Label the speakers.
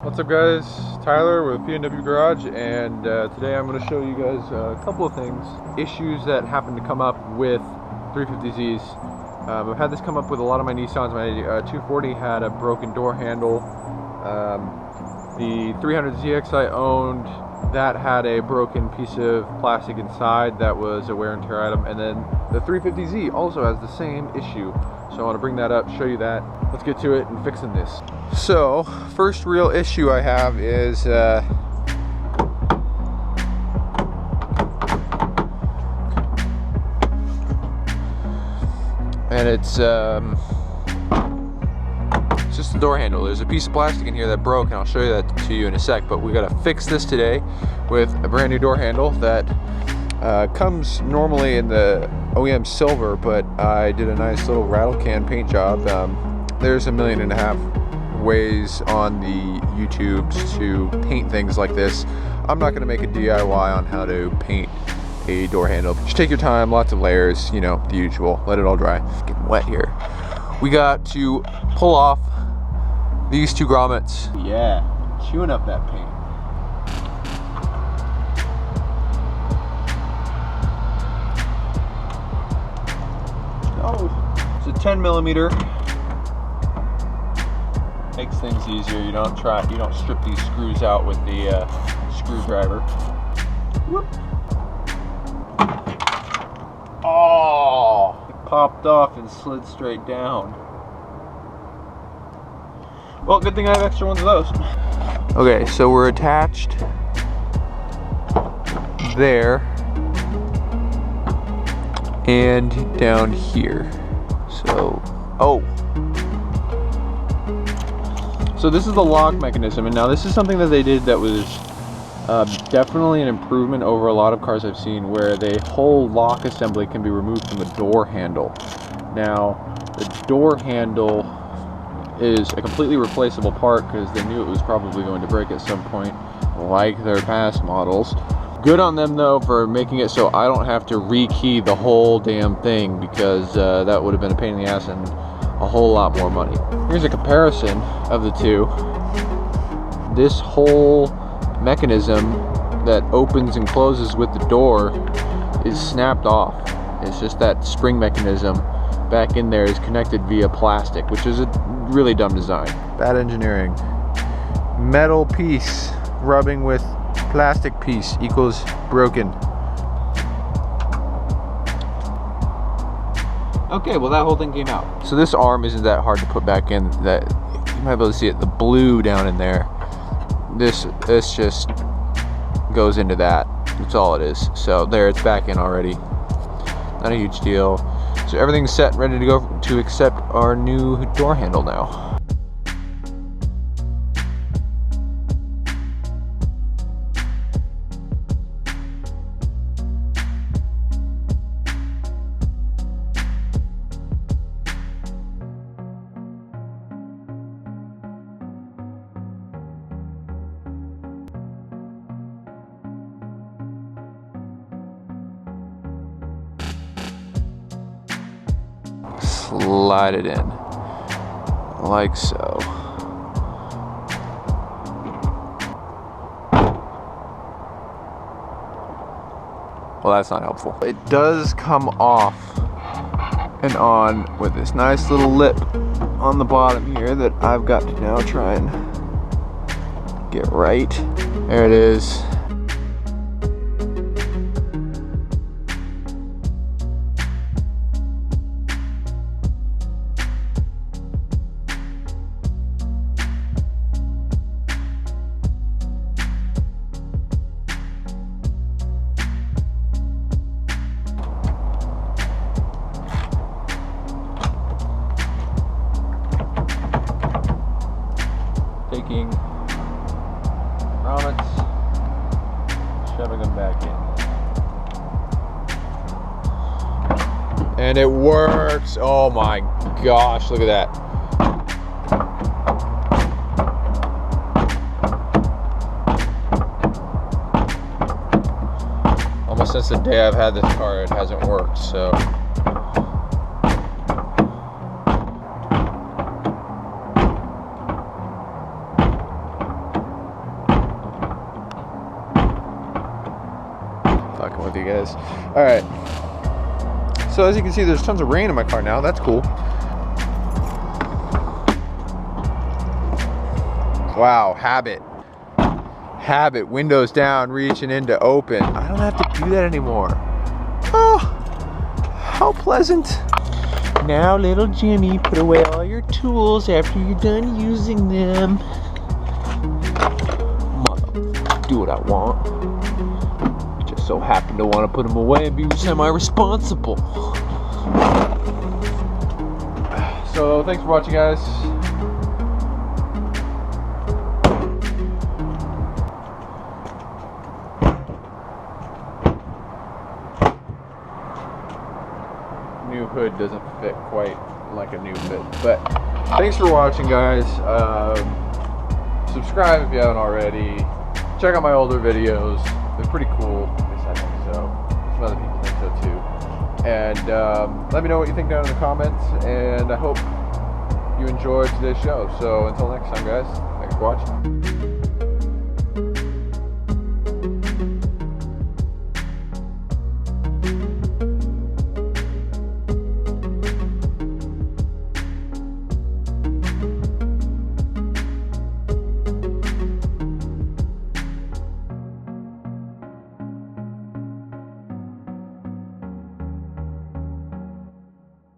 Speaker 1: What's up guys, Tyler with P&W Garage, and today I'm going to show you guys a couple of things, issues that happen to come up with 350Zs. I've had this come up with a lot of my Nissans. My 240 had a broken door handle. The 300ZX I owned, that had a broken piece of plastic inside that was a wear and tear item, and then the 350Z also has the same issue. So I want to bring that up, show you that. Let's get to it and fixing this. So, first real issue I have is and it's just the door handle. There's a piece of plastic in here that broke, and I'll show you that to you in a sec, but we gotta fix this today with a brand new door handle that comes normally in the OEM silver, but I did a nice little rattle can paint job. There's 1.5 million ways on the YouTubes to paint things like this. I'm not going to make a DIY on how to paint a door handle. Just take your time, lots of layers, you know, the usual. Let it all dry. It's getting wet here. We got to pull off these two grommets. Yeah, chewing up that paint. Oh, it's a 10mm. Makes things easier. You don't strip these screws out with the screwdriver. Whoop. Oh, it popped off and slid straight down. Well, good thing I have extra ones of those. Okay, so we're attached there and down here. So, So this is the lock mechanism, and now this is something that they did that was definitely an improvement over a lot of cars I've seen, where the whole lock assembly can be removed from the door handle. Now, the door handle is a completely replaceable part because they knew it was probably going to break at some point, like their past models. Good on them though for making it so I don't have to rekey the whole damn thing, because that would have been a pain in the ass and a whole lot more money. Here's a comparison of the two. This whole mechanism that opens and closes with the door is snapped off. It's just that spring mechanism back in there is connected via plastic, which is a really dumb design. Bad engineering. Metal piece rubbing with plastic piece equals broken. Okay, well that whole thing came out. So this arm isn't that hard to put back in. That you might be able to see it, the blue down in there. This just goes into that. That's all it is. So there, it's back in already. Not a huge deal. So everything's set, ready to go to accept our new door handle now. Slide it in, like so. Well, that's not helpful. It does come off and on with this nice little lip on the bottom here that I've got to now try and get right. There it is. Taking grommets, shoving them back in. And it works! Oh my gosh, look at that. Almost since the day I've had this car, it hasn't worked, so. you guys. All right. So as you can see, there's tons of rain in my car now. That's cool. Wow, habit. Habit, windows down, reaching in to open. I don't have to do that anymore. Oh, how pleasant. Now, little Jimmy, put away all your tools after you're done using them. Mother, do what I want. Just so happen to want to put them away and be semi-responsible. So, thanks for watching, guys. New hood doesn't fit quite like a new fit, but thanks for watching, guys. Subscribe if you haven't already. Check out my older videos. They're pretty cool. At least I think so. Some other people think so too. And let me know what you think down in the comments, and I hope you enjoyed today's show. So until next time, guys, thanks for watching.